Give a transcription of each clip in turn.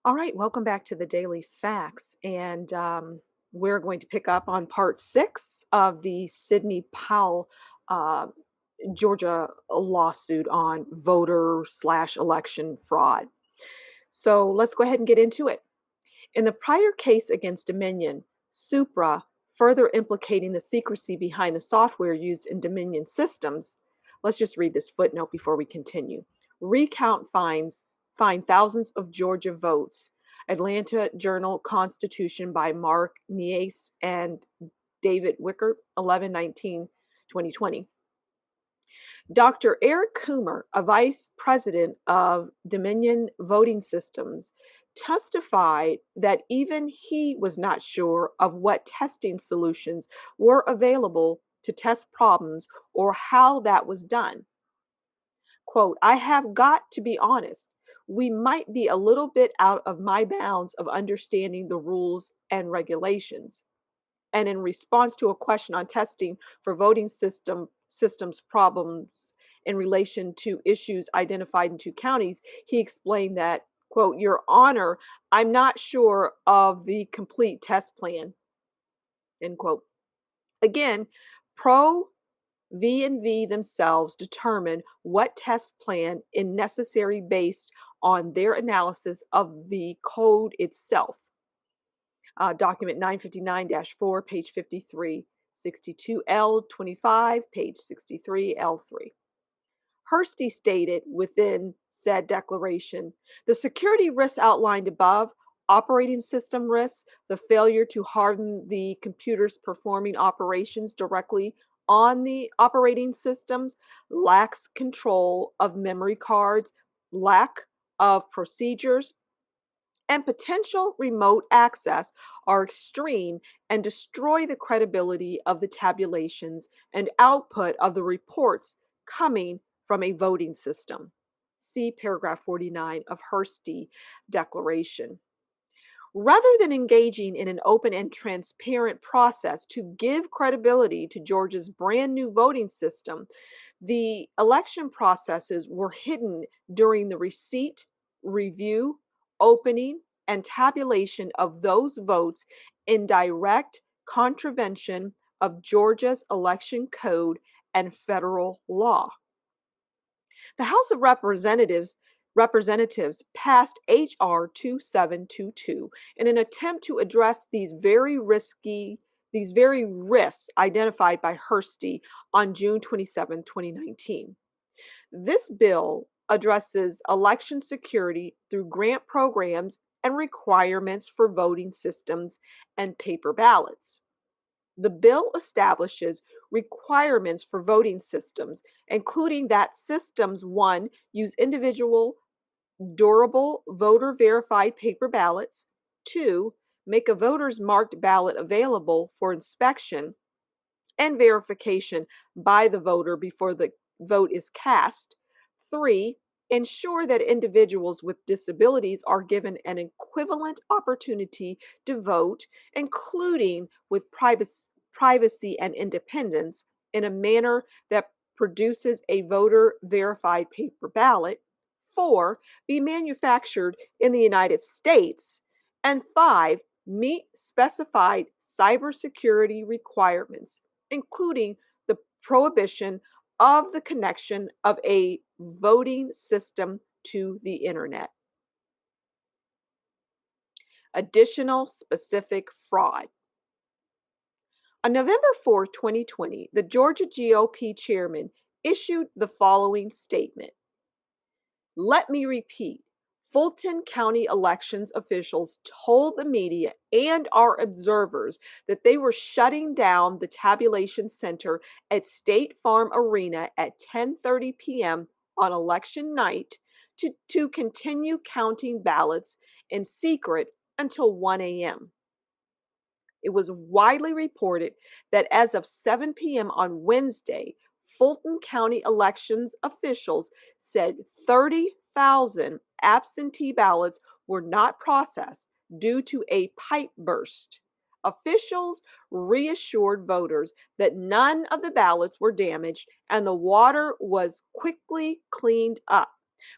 All right, welcome back to the Daily Facts. And we're going to pick up on part six of the Sidney Powell uh, Georgia lawsuit on voter/election fraud. So let's go ahead and get into it. In the prior case against Dominion, Supra, further implicating the secrecy behind the software used in Dominion systems, let's just read this footnote before we continue. Recount find thousands of Georgia votes. Atlanta Journal-Constitution by Mark Nies and David Wicker, 11/19/2020. Dr. Eric Coomer, a vice president of Dominion Voting Systems, testified that even he was not sure of what testing solutions were available to test problems or how that was done. Quote, I have got to be honest. We might be a little bit out of my bounds of understanding the rules and regulations. And in response to a question on testing for voting systems problems in relation to issues identified in two counties, he explained that, quote, Your Honor, I'm not sure of the complete test plan, end quote. Again, Pro V and V themselves determine what test plan is necessary based on their analysis of the code itself. Document 959-4, page 53, 62L25, page 63L3. Hursty stated within said declaration, the security risks outlined above, operating system risks, the failure to harden the computers performing operations directly on the operating systems, lacks control of memory cards, lack of procedures, and potential remote access are extreme and destroy the credibility of the tabulations and output of the reports coming from a voting system. See paragraph 49 of Hursty Declaration. Rather than engaging in an open and transparent process to give credibility to Georgia's brand new voting system, the election processes were hidden during the receipt, review, opening, and tabulation of those votes in direct contravention of Georgia's election code and federal law. The House of Representatives passed H.R. 2722 in an attempt to address these very risks identified by Hursty on June 27, 2019. This bill addresses election security through grant programs and requirements for voting systems and paper ballots. The bill establishes requirements for voting systems, including that systems, one, use individual, durable, voter verified paper ballots, two, make a voter's marked ballot available for inspection and verification by the voter before the vote is cast, three, ensure that individuals with disabilities are given an equivalent opportunity to vote, including with privacy and independence, in a manner that produces a voter verified paper ballot, four, be manufactured in the United States, and five, meet specified cybersecurity requirements, including the prohibition of the connection of a voting system to the internet. Additional specific fraud. On November 4, 2020, the Georgia GOP chairman issued the following statement. Let me repeat. Fulton County elections officials told the media and our observers that they were shutting down the tabulation center at State Farm Arena at 10:30 p.m. on election night to continue counting ballots in secret until 1 a.m. It was widely reported that as of 7 p.m. on Wednesday, Fulton County elections officials said 30,000 absentee ballots were not processed due to a pipe burst. Officials reassured voters that none of the ballots were damaged and the water was quickly cleaned up.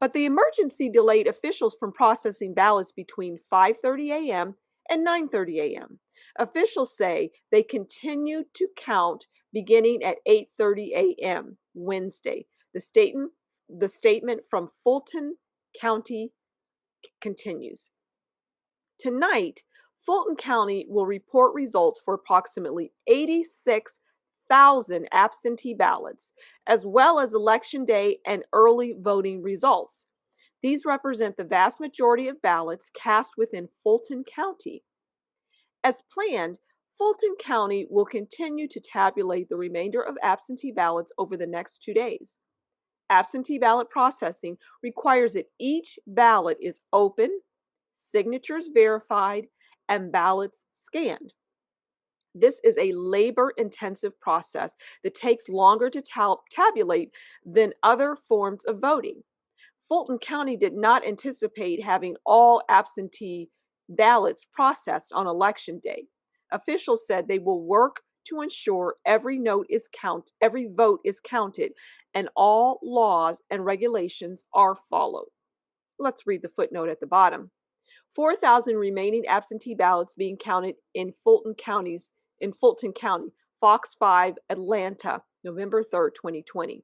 But the emergency delayed officials from processing ballots between 5:30 a.m. and 9:30 a.m. Officials say they continued to count beginning at 8:30 a.m. Wednesday. The statement from Fulton County continues. Tonight, Fulton County will report results for approximately 86,000 absentee ballots, as well as Election Day and early voting results. These represent the vast majority of ballots cast within Fulton County. As planned, Fulton County will continue to tabulate the remainder of absentee ballots over the next 2 days. Absentee ballot processing requires that each ballot is open, signatures verified, and ballots scanned. This is a labor intensive process that takes longer to tabulate than other forms of voting. Fulton County did not anticipate having all absentee ballots processed on Election Day. Officials said they will work to ensure every vote is counted, and all laws and regulations are followed. Let's read the footnote at the bottom. 4,000 remaining absentee ballots being counted in Fulton County, Fox 5, Atlanta, November 3rd, 2020.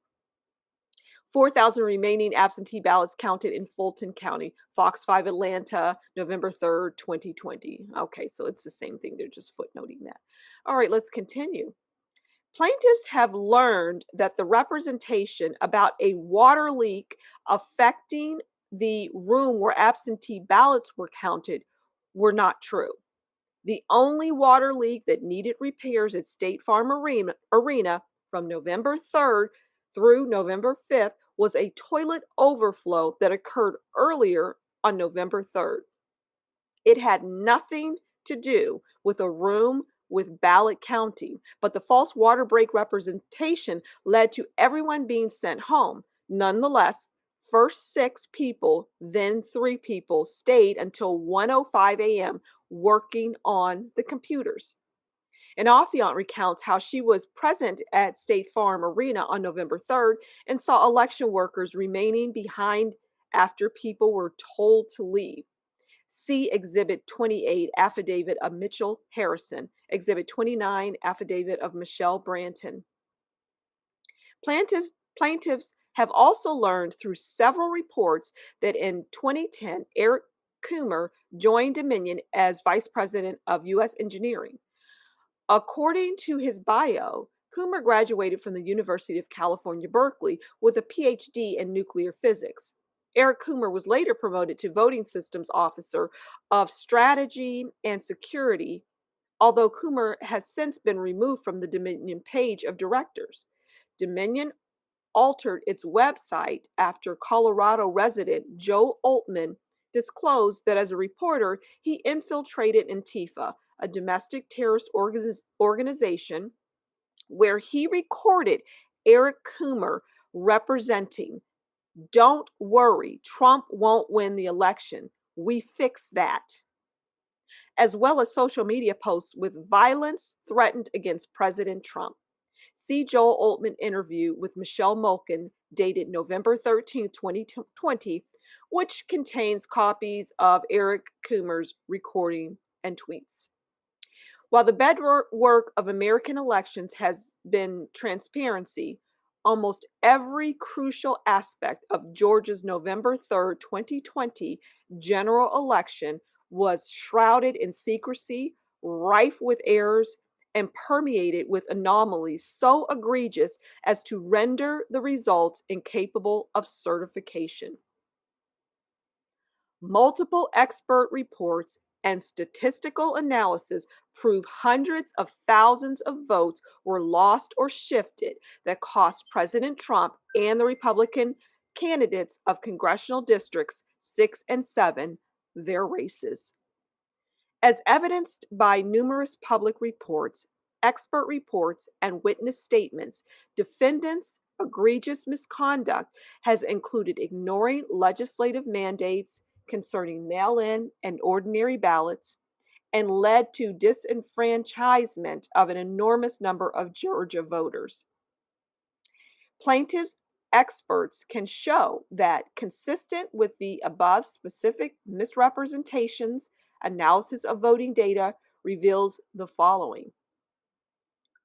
4,000 remaining absentee ballots counted in Fulton County, Fox 5, Atlanta, November 3rd, 2020. Okay, so it's the same thing. They're just footnoting that. All right, let's continue. Plaintiffs have learned that the representation about a water leak affecting the room where absentee ballots were counted were not true. The only water leak that needed repairs at State Farm Arena from November 3rd through November 5th was a toilet overflow that occurred earlier on November 3rd. It had nothing to do with a room with ballot counting, but the false water break representation led to everyone being sent home. Nonetheless, first 6 people, then 3 people stayed until 1:05 a.m. working on the computers. An affiant recounts how she was present at State Farm Arena on November 3rd and saw election workers remaining behind after people were told to leave. See Exhibit 28, Affidavit of Mitchell Harrison, Exhibit 29, Affidavit of Michelle Branton. Plaintiffs have also learned through several reports that in 2010, Eric Coomer joined Dominion as Vice President of U.S. Engineering. According to his bio, Coomer graduated from the University of California, Berkeley with a PhD in nuclear physics. Eric Coomer was later promoted to Voting Systems Officer of Strategy and Security, although Coomer has since been removed from the Dominion page of directors. Dominion altered its website after Colorado resident Joe Altman disclosed that as a reporter, he infiltrated Antifa, a domestic terrorist organization, where he recorded Eric Coomer representing, "Don't worry, Trump won't win the election. We fix that," as well as social media posts with violence threatened against President Trump. See Joel Altman interview with Michelle Malkin, dated November 13, 2020, which contains copies of Eric Coomer's recording and tweets. While the bedrock of American elections has been transparency, almost every crucial aspect of Georgia's November 3rd, 2020 general election was shrouded in secrecy, rife with errors, and permeated with anomalies so egregious as to render the results incapable of certification. Multiple expert reports and statistical analysis prove hundreds of thousands of votes were lost or shifted that cost President Trump and the Republican candidates of congressional districts 6 and 7 their races. As evidenced by numerous public reports, expert reports, and witness statements, defendants' egregious misconduct has included ignoring legislative mandates concerning mail-in and ordinary ballots, and led to disenfranchisement of an enormous number of Georgia voters. Plaintiffs experts can show that, consistent with the above specific misrepresentations, analysis of voting data reveals the following.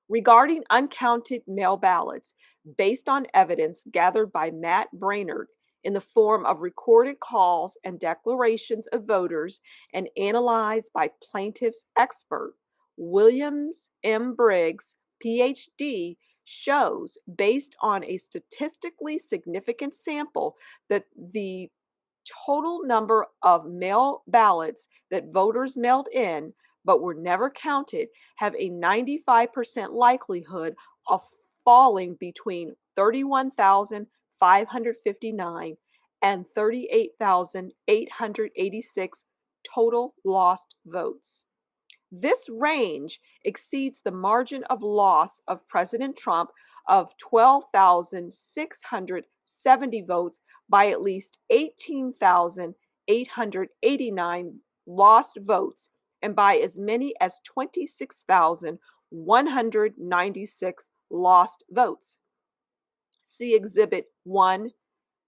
Regarding uncounted mail ballots, based on evidence gathered by Matt Brainerd in the form of recorded calls and declarations of voters and analyzed by plaintiff's expert, Williams M. Briggs, PhD, shows, based on a statistically significant sample, that the total number of mail ballots that voters mailed in but were never counted have a 95% likelihood of falling between 31,559 and 38,886 total lost votes. This range exceeds the margin of loss of President Trump of 12,670 votes by at least 18,889 lost votes and by as many as 26,196 lost votes. See Exhibit 1,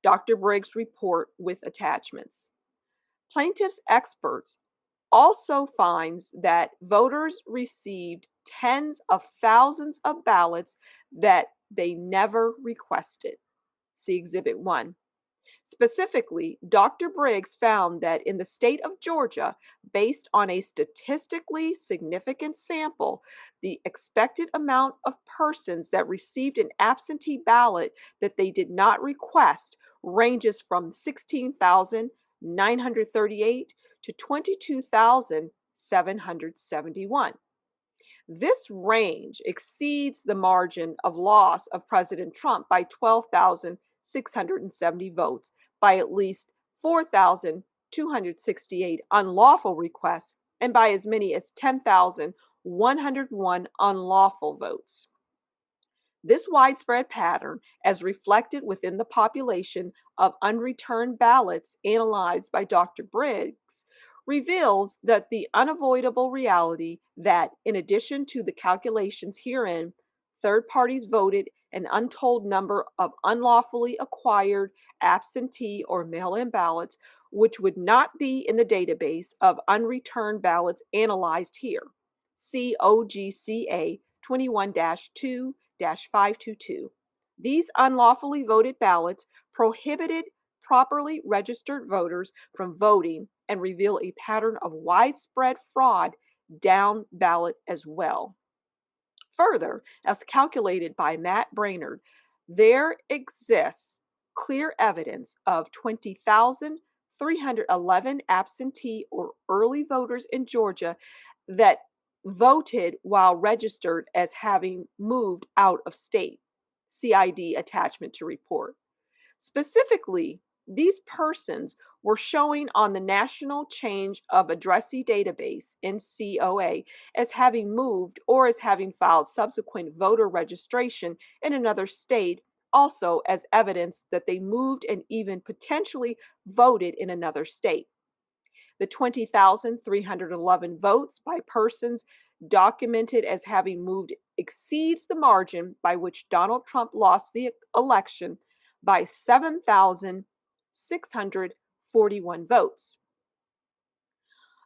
Dr. Briggs' report with attachments. Plaintiffs' experts also finds that voters received tens of thousands of ballots that they never requested. See Exhibit 1. Specifically, Dr. Briggs found that in the state of Georgia, based on a statistically significant sample, the expected amount of persons that received an absentee ballot that they did not request ranges from 16,938 to 22,771. This range exceeds the margin of loss of President Trump by 12,670 votes by at least 4,268 unlawful requests and by as many as 10,101 unlawful votes. This widespread pattern, as reflected within the population of unreturned ballots analyzed by Dr. Briggs, reveals that the unavoidable reality that, in addition to the calculations herein, third parties voted an untold number of unlawfully acquired absentee or mail-in ballots, which would not be in the database of unreturned ballots analyzed here. See OGCA 21-2-522. These unlawfully voted ballots prohibited properly registered voters from voting and reveal a pattern of widespread fraud down ballot as well. Further, as calculated by Matt Brainerd, there exists clear evidence of 20,311 absentee or early voters in Georgia that voted while registered as having moved out of state. CID attachment to report. Specifically, these persons were showing on the National Change of Addressee Database, NCOA, as having moved or as having filed subsequent voter registration in another state, also as evidence that they moved and even potentially voted in another state. The 20,311 votes by persons documented as having moved exceeds the margin by which Donald Trump lost the election by 7,641 votes.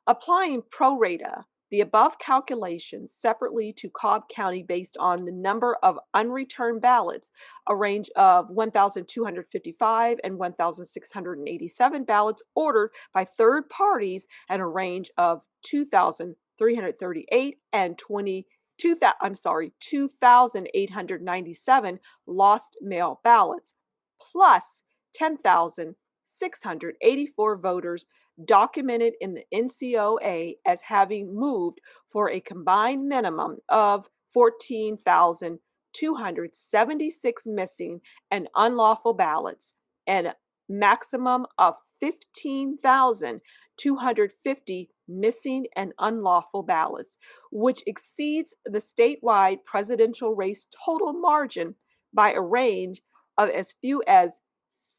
Applying pro rata the above calculations separately to Cobb County based on the number of unreturned ballots, a range of 1,255 and 1,687 ballots ordered by third parties, and a range of 2,338 and 2,897 lost mail ballots, plus 10,684 voters documented in the NCOA as having moved for a combined minimum of 14,276 missing and unlawful ballots, and a maximum of 15,250 missing and unlawful ballots, which exceeds the statewide presidential race total margin by a range of as few as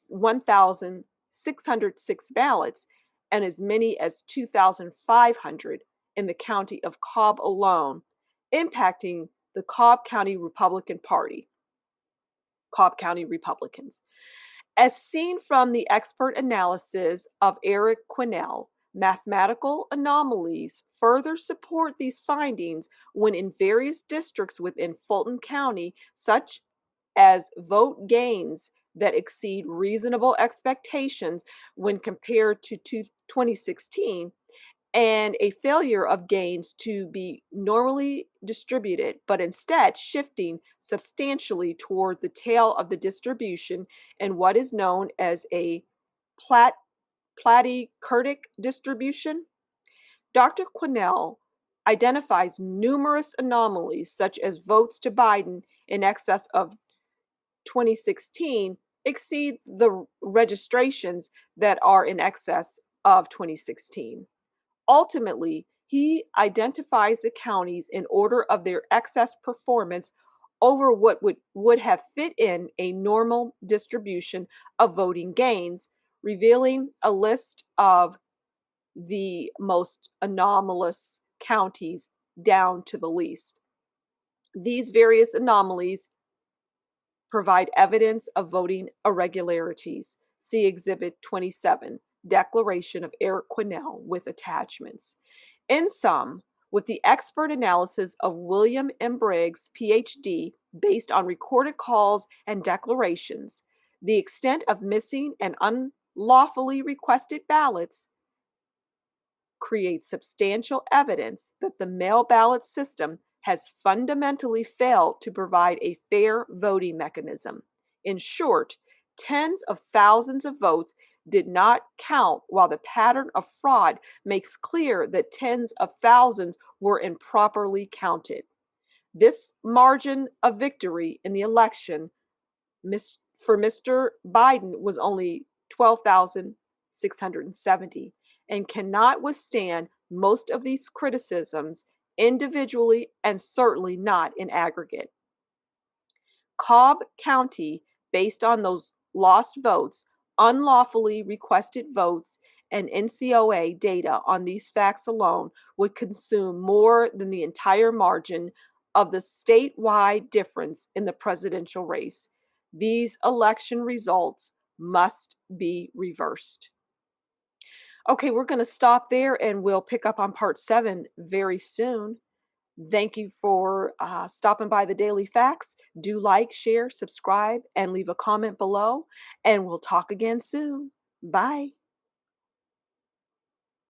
1,606 ballots and as many as 2,500 in the county of Cobb alone, impacting the Cobb County Republican Party. Cobb County Republicans. As seen from the expert analysis of Eric Quinnell, mathematical anomalies further support these findings when in various districts within Fulton County, such as vote gains that exceed reasonable expectations when compared to 2016, and a failure of gains to be normally distributed, but instead shifting substantially toward the tail of the distribution in what is known as a platykurtic distribution. Dr. Quinnell identifies numerous anomalies, such as votes to Biden in excess of 2016 exceed the registrations that are in excess of 2016. Ultimately, he identifies the counties in order of their excess performance over what would have fit in a normal distribution of voting gains, revealing a list of the most anomalous counties down to the least. These various anomalies provide evidence of voting irregularities. See Exhibit 27, Declaration of Eric Quinnell with attachments. In sum, with the expert analysis of William M. Briggs, PhD, based on recorded calls and declarations, the extent of missing and unlawfully requested ballots creates substantial evidence that the mail ballot system has fundamentally failed to provide a fair voting mechanism. In short, tens of thousands of votes did not count, while the pattern of fraud makes clear that tens of thousands were improperly counted. This margin of victory in the election for Mr. Biden was only 12,670 and cannot withstand most of these criticisms individually and certainly not in aggregate. Cobb County, based on those lost votes, unlawfully requested votes, and NCOA data on these facts alone, would consume more than the entire margin of the statewide difference in the presidential race. These election results must be reversed. Okay, we're going to stop there and we'll pick up on part 7 very soon. Thank you for stopping by the Daily Facts. Do like, share, subscribe, and leave a comment below. And we'll talk again soon. Bye.